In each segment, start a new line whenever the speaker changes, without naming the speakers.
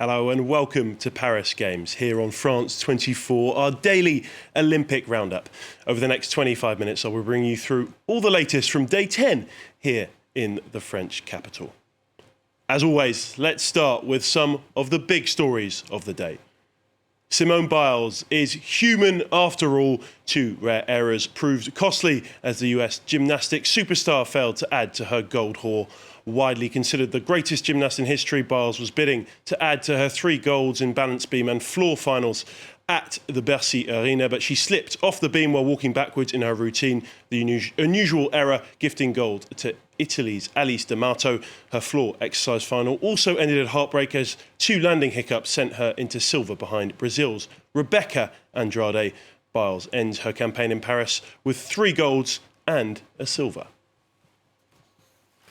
Hello and welcome to Paris Games here on France 24, our daily Olympic roundup. Over the next 25 minutes, I will bring you through all the latest from day 10 here in the French capital. As always, let's start with some of the big stories of the day. Simone Biles is human after all. Two rare errors proved costly as the US gymnastics superstar failed to add to her gold haul. Widely considered the greatest gymnast in history, Biles was bidding to add to her 3 golds in balance beam and floor finals at the Bercy Arena, but she slipped off the beam while walking backwards in her routine. The unusual error gifting gold to Italy's Alice D'Amato. Her floor exercise final also ended in heartbreak as 2 landing hiccups sent her into silver behind Brazil's Rebecca Andrade. Biles ends her campaign in Paris with 3 golds and a silver.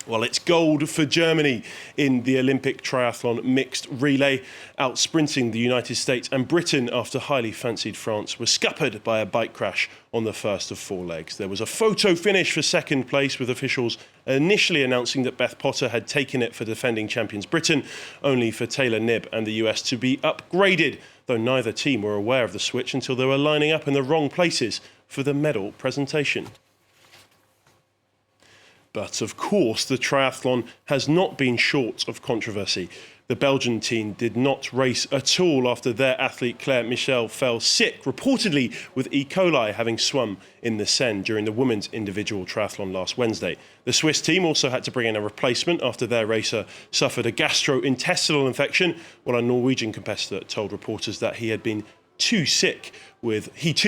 Well, it's gold for Germany in the Olympic triathlon mixed relay, out-sprinting the United States and Britain after highly fancied France was scuppered by a bike crash on the first of 4 legs. There was a photo finish for second place, with officials initially announcing that Beth Potter had taken it for defending champions Britain, only for Taylor Knibb and the US to be upgraded, though neither team were aware of the switch until they were lining up in the wrong places for the medal presentation. But of course, the triathlon has not been short of controversy. The Belgian team did not race at all after their athlete Claire Michel fell sick, reportedly with E. coli, having swum in the Seine during the women's individual triathlon last Wednesday. The Swiss team also had to bring in a replacement after their racer suffered a gastrointestinal infection, while a Norwegian competitor told reporters that he too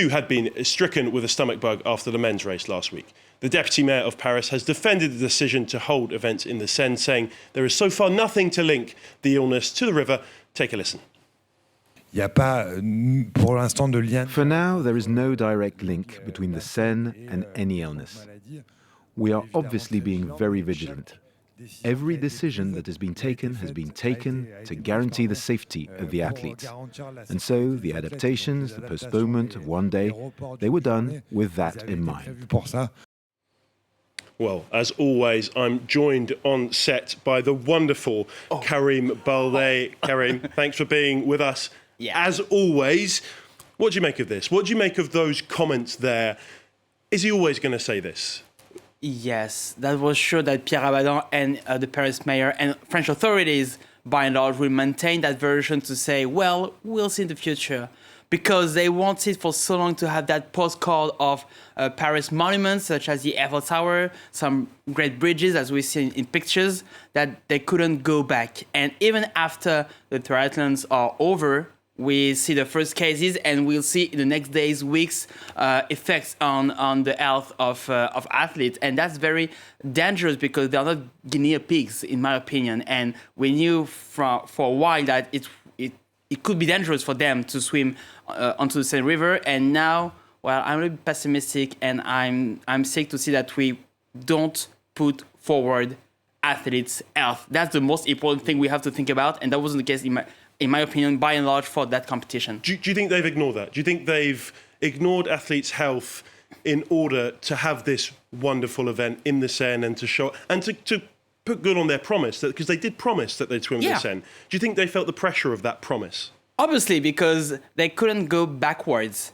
had been stricken with a stomach bug after the men's race last week. The Deputy Mayor of Paris has defended the decision to hold events in the Seine, saying there is so far nothing to link the illness to the river. Take a listen.
For now, there is no direct link between the Seine and any illness. We are obviously being very vigilant. Every decision that has been taken to guarantee the safety of the athletes. And so the adaptations, the postponement of one day, they were done with that in mind.
Well, as always, I'm joined on set by the wonderful Karim B. Karim, thanks for being with us.
Yeah.
As always, what do you make of this? What do you make of those comments there? Is he always going to say this?
Yes, that was sure that Pierre Abadan and the Paris mayor and French authorities, by and large, will maintain that version to say, well, we'll see in the future. Because they wanted for so long to have that postcard of Paris monuments, such as the Eiffel Tower, some great bridges, as we see in pictures, that they couldn't go back. And even after the triathlons are over, we see the first cases, and we'll see in the next days, weeks, effects on the health of athletes. And that's very dangerous because they are not guinea pigs, in my opinion. And we knew for a while that it could be dangerous for them to swim onto the Seine River. And now, well, I'm a little pessimistic, and I'm sick to see that we don't put forward athletes' health. That's the most important thing we have to think about, and that wasn't the case in my opinion, by and large, for that competition.
Do you think they've ignored that? Do you think they've ignored athletes' health in order to have this wonderful event in the Seine and to show and to put good on their promise, because they did promise that they'd swim in the Seine? Do you think they felt the pressure of that promise?
Obviously, because they couldn't go backwards.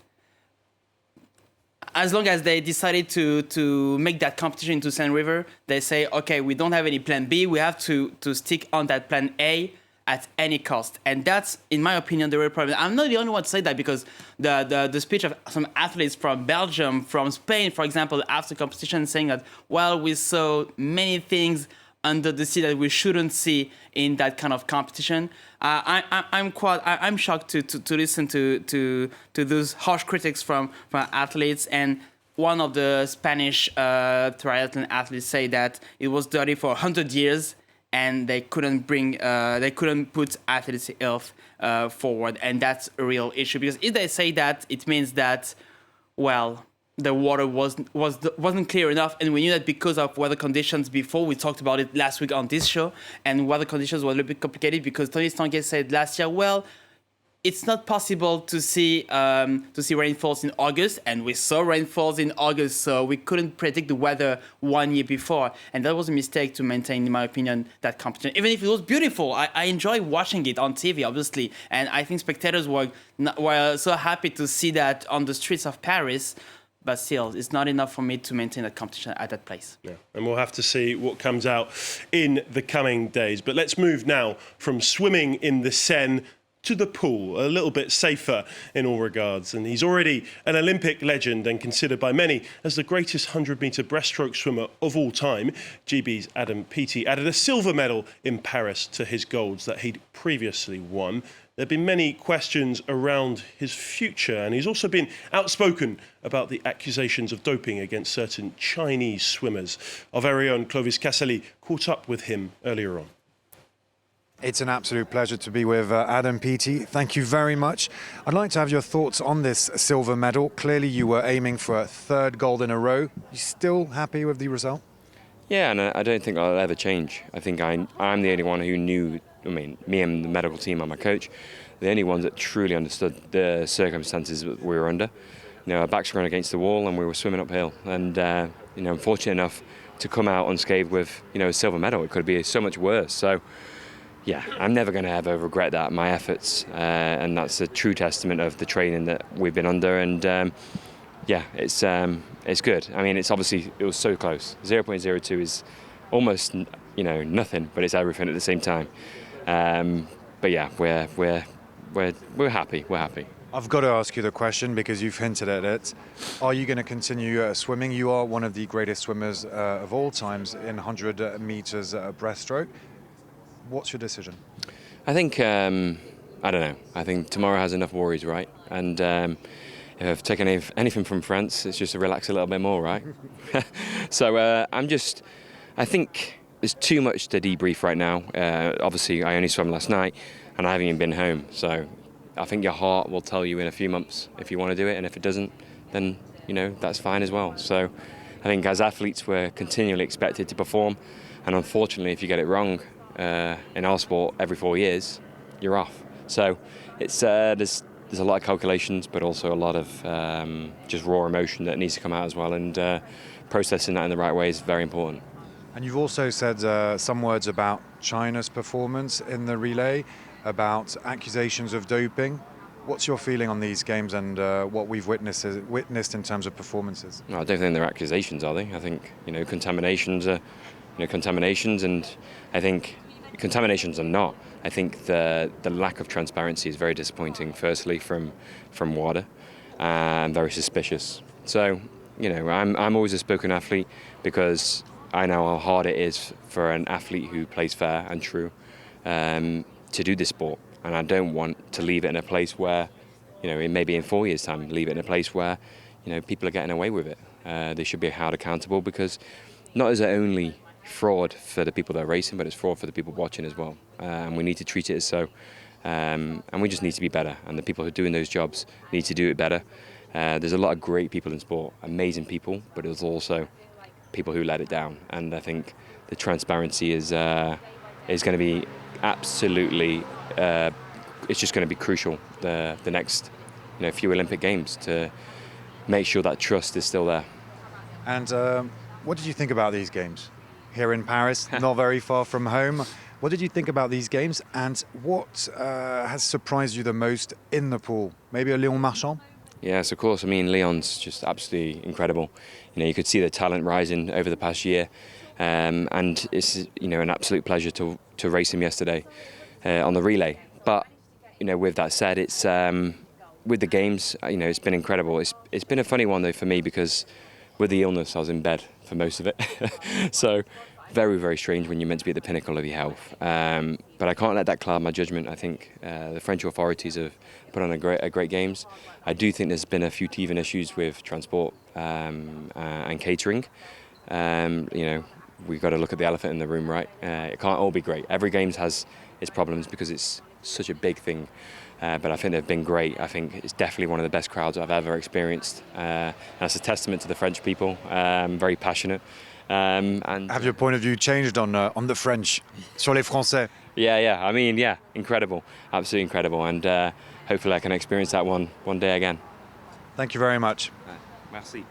As long as they decided to make that competition into Seine River, they say, okay, we don't have any plan B, we have to stick on that plan A at any cost. And that's, in my opinion, the real problem. I'm not the only one to say that, because the speech of some athletes from Belgium, from Spain, for example, after competition, saying that, well, we saw many things under the sea that we shouldn't see in that kind of competition. I'm shocked to listen to those harsh critics from athletes. And one of the Spanish triathlon athletes say that it was dirty for 100 years, and they couldn't put athletes' health forward, and that's a real issue. Because if they say that, it means that, well, the water wasn't clear enough, and we knew that because of weather conditions before. We talked about it last week on this show, and weather conditions were a little bit complicated because Tony Stanguet said last year, well, it's not possible to see rainfalls in August, and we saw rainfalls in August, so we couldn't predict the weather 1 year before, and that was a mistake to maintain, in my opinion, that competition. Even if it was beautiful, I enjoy watching it on TV, obviously, and I think spectators were so happy to see that on the streets of Paris. But still, it's not enough for me to maintain that competition at that place.
Yeah, and we'll have to see what comes out in the coming days. But let's move now from swimming in the Seine to the pool, a little bit safer in all regards. And he's already an Olympic legend and considered by many as the greatest 100-metre breaststroke swimmer of all time. GB's Adam Peaty added a silver medal in Paris to his golds that he'd previously won. There have been many questions around his future, and he's also been outspoken about the accusations of doping against certain Chinese swimmers. Our very own Clovis Casselli caught up with him earlier on.
It's an absolute pleasure to be with Adam Peaty. Thank you very much. I'd like to have your thoughts on this silver medal. Clearly you were aiming for a third gold in a row. You still happy with the result?
Yeah, and I don't think that'll ever change. I think I'm the only one who knew, me and the medical team and my coach, the only ones that truly understood the circumstances that we were under. Our backs were against the wall and we were swimming uphill. And, I'm fortunate enough to come out unscathed with, a silver medal. It could be so much worse. So, yeah, I'm never going to ever regret that, my efforts. And that's a true testament of the training that we've been under. And, it's good. It was so close. 0.02 is almost, nothing, but it's everything at the same time. But yeah, we're happy. We're happy.
I've got to ask you the question because you've hinted at it. Are you going to continue swimming? You are one of the greatest swimmers of all times in 100 meters breaststroke. What's your decision?
I think, I don't know. I think tomorrow has enough worries, right? And if I've taken anything from France, it's just to relax a little bit more, right? So I think there's too much to debrief right now. Obviously, I only swam last night and I haven't even been home. So I think your heart will tell you in a few months if you want to do it. And if it doesn't, then, that's fine as well. So I think as athletes, we're continually expected to perform. And unfortunately, if you get it wrong in our sport every 4 years, you're off. So it's there's a lot of calculations, but also a lot of just raw emotion that needs to come out as well. And processing that in the right way is very important.
And you've also said some words about China's performance in the relay, about accusations of doping. What's your feeling on these games and what we've witnessed in terms of performances?
No, I don't think they're accusations, are they? I think contaminations are contaminations, and I think contaminations are not. I think the lack of transparency is very disappointing. Firstly, from WADA, and very suspicious. So I'm always a spoken athlete because I know how hard it is for an athlete who plays fair and true to do this sport, and I don't want to leave it in a place where, maybe in 4 years' time, leave it in a place where, people are getting away with it. They should be held accountable because not is it only fraud for the people that are racing, but it's fraud for the people watching as well. And we need to treat it as so, and we just need to be better. And the people who are doing those jobs need to do it better. There's a lot of great people in sport, amazing people, but there's also people who let it down. And I think the transparency is going to be absolutely, it's just going to be crucial the next few Olympic Games to make sure that trust is still there.
And what did you think about these games? Here in Paris, not very far from home. What did you think about these games, and what has surprised you the most in the pool? Maybe a Léon Marchand?
Yes, of course. Léon's just absolutely incredible. You could see the talent rising over the past year, and it's an absolute pleasure to race him yesterday on the relay. But with that said, it's with the games, it's been incredible. It's been a funny one though for me because with the illness, I was in bed for most of it. So very, very strange when you're meant to be at the pinnacle of your health. But I can't let that cloud my judgment. I think the French authorities have put on a great games. I do think there's been a few teething issues with transport and catering. We've got to look at the elephant in the room, right? It can't all be great. Every games has its problems because it's such a big thing. But I think they've been great. I think it's definitely one of the best crowds I've ever experienced. And that's a testament to the French people, very passionate.
And have your point of view changed on the French, sur les Français?
Yeah. I mean, yeah, incredible, absolutely incredible, and hopefully I can experience that one day again.
Thank you very much.
Merci.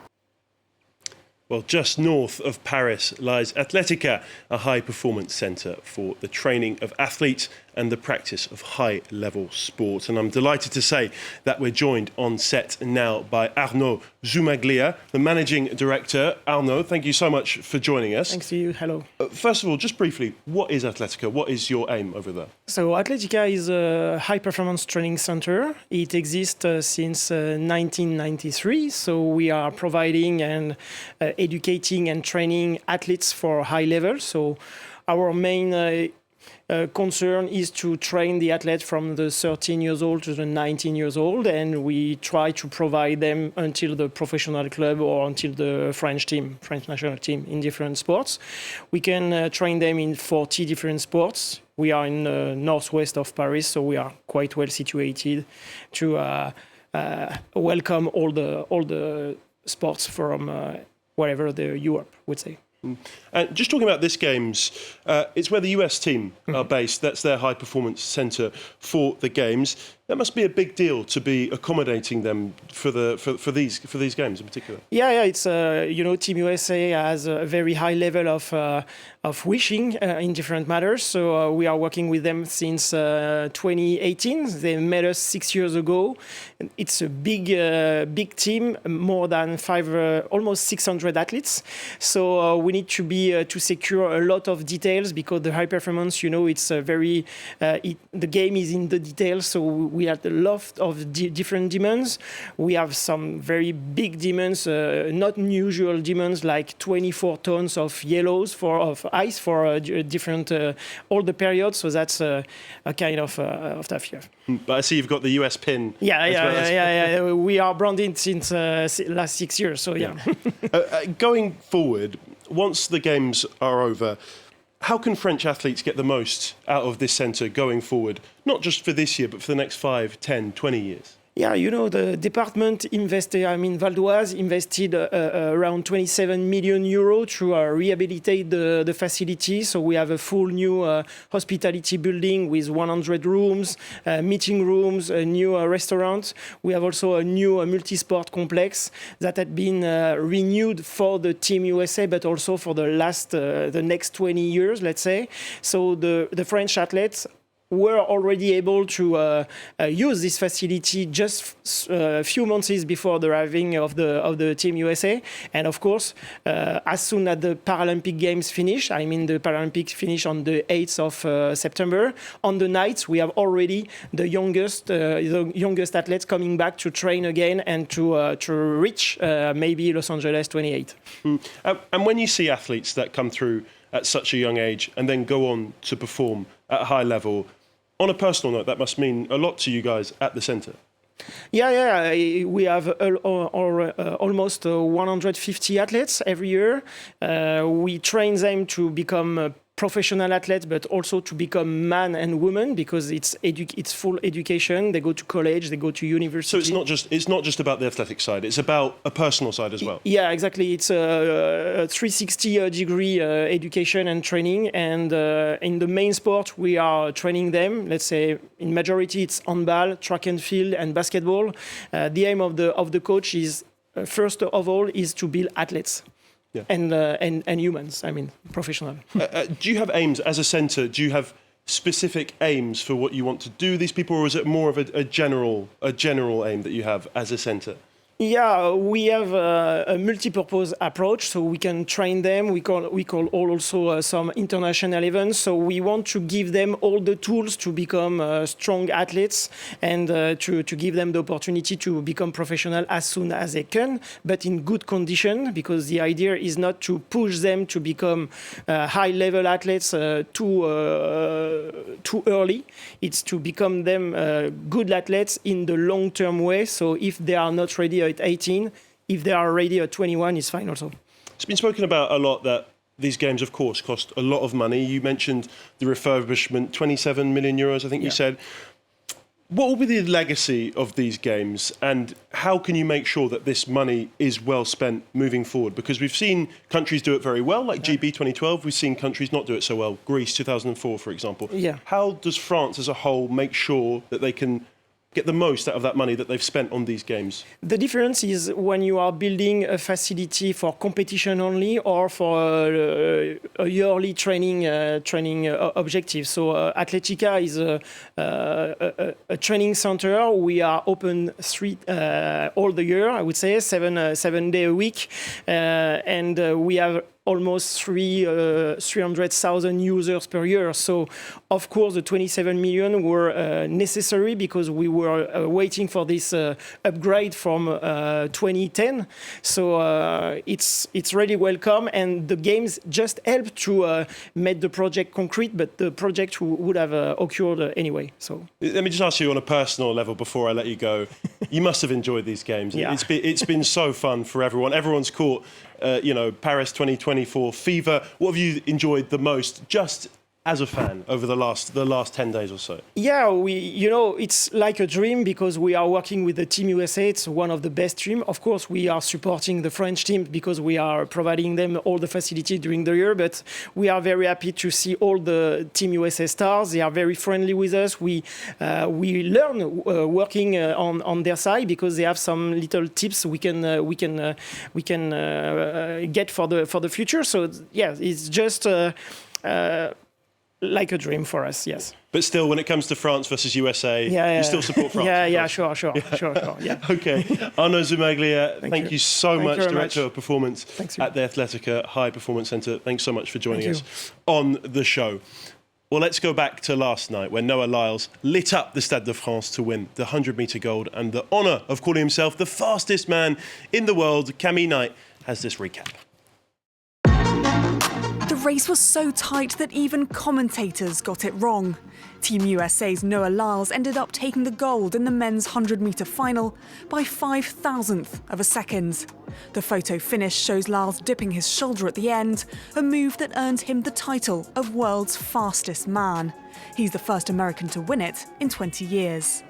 Well, just north of Paris lies Athletica, a high-performance centre for the training of athletes and the practice of high-level sport. And I'm delighted to say that we're joined on set now by Arno Zumaglia, the Managing Director. Arno, thank you so much for joining us.
Thanks to you. Hello.
First of all, just briefly, what is Athletica? What is your aim over there?
So Athletica is a high-performance training center. It exists since 1993. So we are providing and educating and training athletes for high level. So our main concern is to train the athlete from the 13 years old to the 19 years old, and we try to provide them until the professional club or until the French national team in different sports. We can train them in 40 different sports. We are in the northwest of Paris, so we are quite well situated to welcome all the sports from wherever Europe would say.
And just talking about this games, it's where the US team are based. That's their high-performance centre for the games. That must be a big deal to be accommodating them for these games in particular.
Yeah. It's Team USA has a very high level of wishing in different matters. So we are working with them since 2018. They met us 6 years ago. It's a big team, more than almost 600 athletes. So we need to be to secure a lot of details because the high performance, it's the game is in the details. So we have a lot of different demands. We have some very big demands, not unusual demands like 24 tons of yellows of ice for different all the periods. So that's a kind of tough year.
But I see you've got the US pin.
Yeah. We are branded since last 6 years. So yeah.
Going forward, once the games are over, how can French athletes get the most out of this centre going forward? Not just for this year, but for the next 5, 10, 20 years?
Yeah, the department Val d'Oise invested around 27 million euros to rehabilitate the facility. So we have a full new hospitality building with 100 rooms, meeting rooms, a new restaurant. We have also a new multi-sport complex that had been renewed for the Team USA, but also for the next 20 years, let's say. So the French athletes were already able to use this facility just a few months before the arriving of the Team USA. And of course, as soon as the Paralympic Games finish, the Paralympics finish on the 8th of September, on the nights we have already the youngest athletes coming back to train again and to reach maybe Los Angeles 28.
And when you see athletes that come through at such a young age and then go on to perform at a high level, on a personal note, that must mean a lot to you guys at the centre.
Yeah. We have almost 150 athletes every year. We train them to become professional athletes, but also to become man and woman because it's full education. They go to college, they go to university.
So it's not just about the athletic side. It's about a personal side as well.
Yeah, exactly. It's a 360 degree education and training. And in the main sport, we are training them. Let's say in majority it's handball, track and field, and basketball. The aim of the coach is first of all is to build athletes. Yeah. And humans, professional.
Do you have aims as a centre? Do you have specific aims for what you want to do these people, or is it more of a general aim that you have as a centre?
Yeah, we have a multi-purpose approach, so we can train them. We call also some international events. So we want to give them all the tools to become strong athletes and to give them the opportunity to become professional as soon as they can, but in good condition. Because the idea is not to push them to become high-level athletes too early. It's to become them good athletes in the long-term way. So if they are not ready at 18, if they are ready at 21, it's fine also.
It's been spoken about a lot that these games, of course, cost a lot of money. You mentioned the refurbishment, 27 million euros, I think you said. What will be the legacy of these games, and how can you make sure that this money is well spent moving forward? Because we've seen countries do it very well, like GB 2012. We've seen countries not do it so well. Greece 2004, for example.
Yeah.
How does France as a whole make sure that they can get the most out of that money that they've spent on these games?
The difference is when you are building a facility for competition only or for a yearly training objective. So Atletica is a training center. We are open all the year, I would say, 7 days a week. And we have almost 300,000 users per year. So, of course, the 27 million were necessary because we were waiting for this upgrade from 2010. So it's really welcome, and the games just help to make the project concrete, but the project would have occurred anyway. So
let me just ask you on a personal level before I let you go. You must have enjoyed these games.
Yeah.
It's been so fun for everyone. Everyone's caught Paris 2024 fever. What have you enjoyed the most, just as a fan, over the last 10 days or so?
Yeah, it's like a dream because we are working with the Team USA. It's one of the best teams. Of course, we are supporting the French team because we are providing them all the facility during the year. But we are very happy to see all the Team USA stars. They are very friendly with us. We learn working on their side because they have some little tips we can get for the future. So yeah, it's just. Like a dream for us, yes.
But still, when it comes to France versus USA, you still support France?
Sure. Yeah.
Okay. Arno Zumaglia, thank you so much, Director of Performance at the Athletica High Performance Centre. Thanks so much for joining us on the show. Well, let's go back to last night when Noah Lyles lit up the Stade de France to win the 100-metre gold and the honour of calling himself the fastest man in the world. Camille Knight has this recap.
The race was so tight that even commentators got it wrong. Team USA's Noah Lyles ended up taking the gold in the men's 100-metre final by 5,000th of a second. The photo finish shows Lyles dipping his shoulder at the end, a move that earned him the title of world's fastest man. He's the first American to win it in 20 years.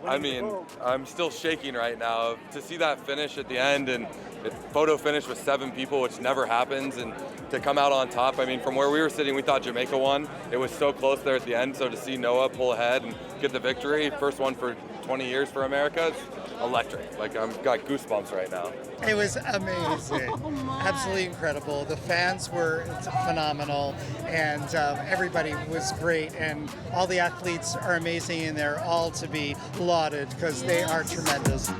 I mean, I'm still shaking right now. To see that finish at the end, and the photo finish with 7 people, which never happens, and to come out on top. I mean, from where we were sitting, we thought Jamaica won. It was so close there at the end, so to see Noah pull ahead and get the victory, first one for 20 years for America, it's electric. Like, I've got goosebumps right now.
It was amazing. Absolutely incredible. The fans were phenomenal, and everybody was great, and all the athletes are amazing, and they're all to be lauded because they are tremendous.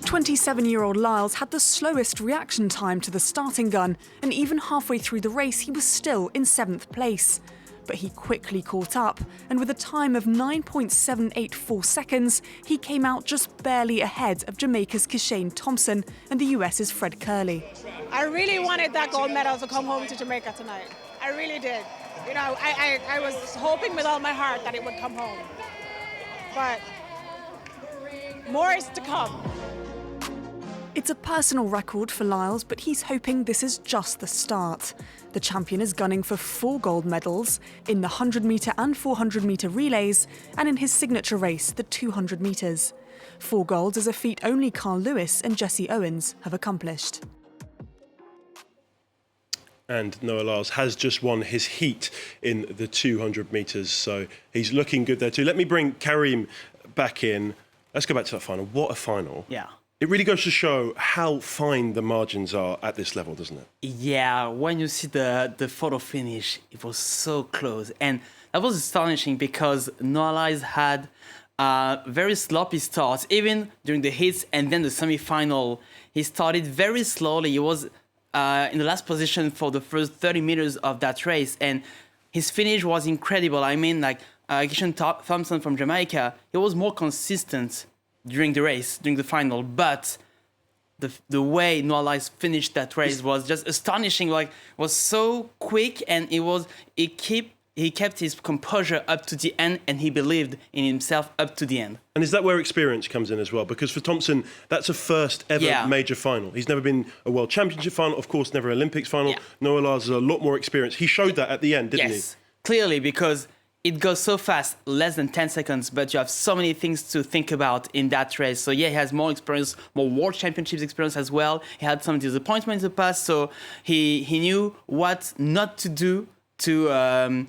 27-year-old Lyles had the slowest reaction time to the starting gun, and even halfway through the race he was still in 7th place. But he quickly caught up, and with a time of 9.784 seconds, he came out just barely ahead of Jamaica's Kishane Thompson and the US's Fred Curley.
I really wanted that gold medal to come home to Jamaica tonight. I really did. You know, I was hoping with all my heart that it would come home. But more is to come.
It's a personal record for Lyles, but he's hoping this is just the start. The champion is gunning for 4 gold medals in the 100-metre and 400-metre relays, and in his signature race, the 200 metres. 4 golds is a feat only Carl Lewis and Jesse Owens have accomplished.
And Noah Lyles has just won his heat in the 200 metres, so he's looking good there too. Let me bring Karim back in. Let's go back to that final. What a final.
Yeah.
It really goes to show how fine the margins are at this level, doesn't it?
Yeah, when you see the photo finish, it was so close. And that was astonishing because Noah Lyles had very sloppy starts, even during the hits and then the semi-final. He started very slowly. He was in the last position for the first 30 meters of that race. And his finish was incredible. I mean, like Kishane Thompson from Jamaica, he was more consistent during the race, during the final, but the way Noah Lyles finished that race was just astonishing. Like, was so quick, and he kept his composure up to the end, and he believed in himself up to the end.
And is that where experience comes in as well? Because for Thompson, that's a first ever major final. He's never been a World Championship final, of course, never Olympics final. Yeah. Noah Lyles has a lot more experience. He showed that at the end, didn't he?
Yes, clearly, because it goes so fast, less than 10 seconds, but you have so many things to think about in that race. So yeah, he has more experience, more World Championships experience as well. He had some disappointments in the past, so he knew what not to do to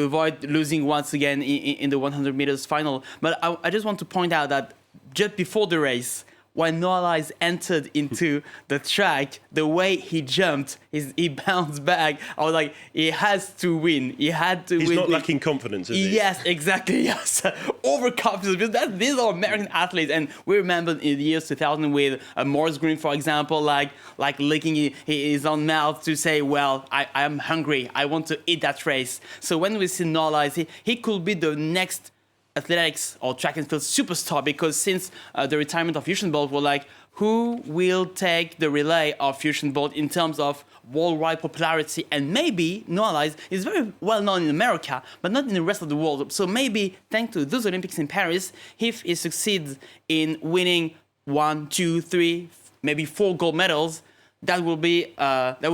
avoid losing once again in the 100 meters final. But I just want to point out that just before the race, when Lyles entered into the track, the way he jumped, he bounced back. I was like, he has to win. He had to win.
He's not lacking confidence, is he?
Yes, exactly. Yes, overconfidence. Because these are American athletes, and we remember in the years 2000 with Morris Green, for example, like licking his own mouth to say, "Well, I am hungry. I want to eat that race." So when we see Lyles, he could be the next athletics or track and field superstar, because since the retirement of Usain Bolt, we're like, who will take the relay of Usain Bolt in terms of worldwide popularity? And maybe Lyles is very well known in America, but not in the rest of the world. So maybe thanks to those Olympics in Paris, if he succeeds in winning 1, 2, 3, maybe 4 gold medals, that will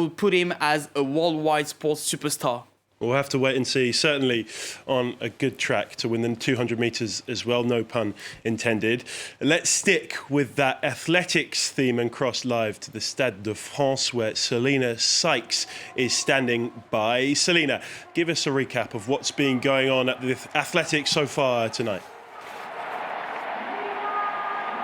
put him as a worldwide sports superstar.
We'll have to wait and see. Certainly on a good track to win the 200 metres as well, no pun intended. Let's stick with that athletics theme and cross live to the Stade de France, where Selina Sykes is standing by. Selina, give us a recap of what's been going on at the athletics so far tonight.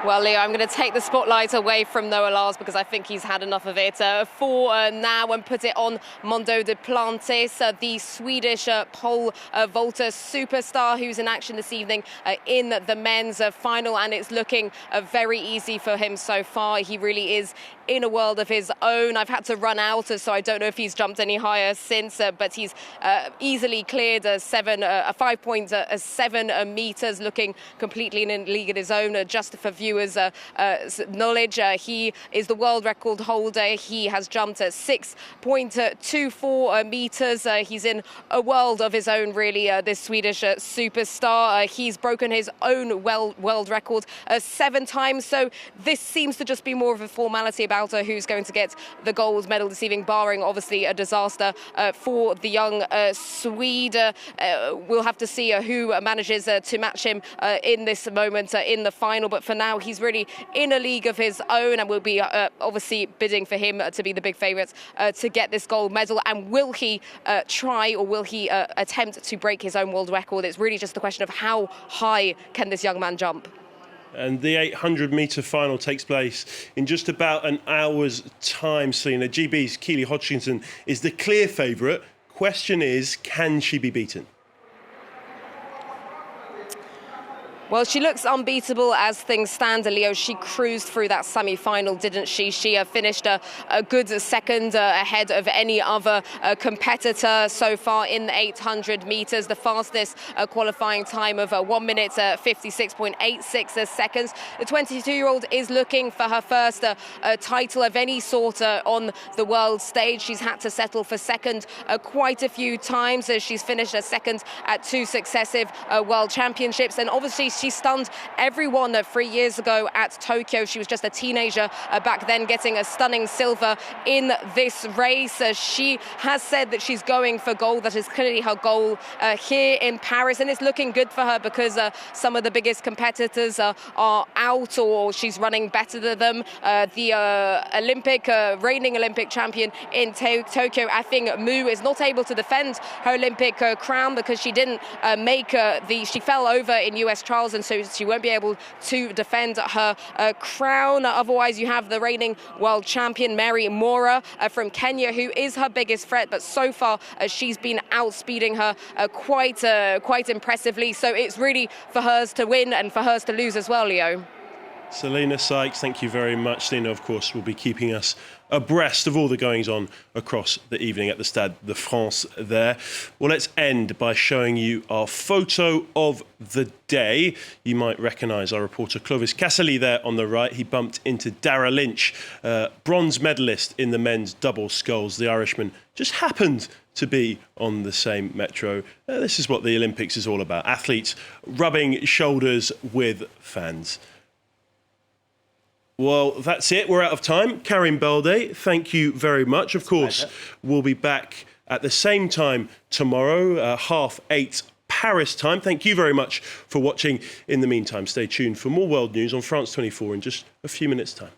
Well, Leo, I'm going to take the spotlight away from Noah Lyles because I think he's had enough of it for now, and put it on Mondo Duplantis, the Swedish pole vaulter superstar who's in action this evening in the men's final, and it's looking very easy for him so far. He really is in a world of his own. I've had to run out, so I don't know if he's jumped any higher since, but he's easily cleared 5.7 meters, looking completely in a league of his own. Just for viewers' knowledge, he is the world record holder. He has jumped 6.24 meters. He's in a world of his own, really, this Swedish superstar. He's broken his own world record 7 times, so this seems to just be more of a formality about who's going to get the gold medal this evening, barring obviously a disaster for the young Swede. We'll have to see who manages to match him in this moment in the final, but for now he's really in a league of his own, and we'll be obviously bidding for him to be the big favourite to get this gold medal. And will he try, or will he attempt to break his own world record? It's really just the question of how high can this young man jump.
And the 800-metre final takes place in just about an hour's time, Selina. GB's Keely Hodgkinson is the clear favourite. Question is, can she be beaten?
Well, she looks unbeatable as things stand, Leo. She cruised through that semi-final, didn't she? She finished a good second ahead of any other competitor so far in the 800 metres. The fastest qualifying time of 1 minute 56.86 seconds. The 22-year-old is looking for her first title of any sort on the world stage. She's had to settle for second quite a few times. She's finished second at 2 successive world championships, and obviously she stunned everyone 3 years ago at Tokyo. She was just a teenager back then, getting a stunning silver in this race. She has said that she's going for gold. That is clearly her goal here in Paris, and it's looking good for her because some of the biggest competitors are out, or she's running better than them. The reigning Olympic champion in Tokyo, Afing Mu, is not able to defend her Olympic crown because she didn't she fell over in US trials, and so she won't be able to defend her crown. Otherwise, you have the reigning world champion Mary Mora from Kenya, who is her biggest threat, but so far she's been outspeeding her quite impressively. So it's really for hers to win and for hers to lose as well, Leo.
Selina Sykes, thank you very much. Selina, of course, will be keeping us abreast of all the goings-on across the evening at the Stade de France there. Well, let's end by showing you our photo of the day. You might recognise our reporter Clovis Cassely there on the right. He bumped into Dara Lynch, bronze medalist in the men's double sculls. The Irishman just happened to be on the same metro. This is what the Olympics is all about. Athletes rubbing shoulders with fans. Well, that's it. We're out of time. Karim B, thank you very much. Of course, we'll be back at the same time tomorrow, 8:30 Paris time. Thank you very much for watching. In the meantime, stay tuned for more world news on France 24 in just a few minutes' time.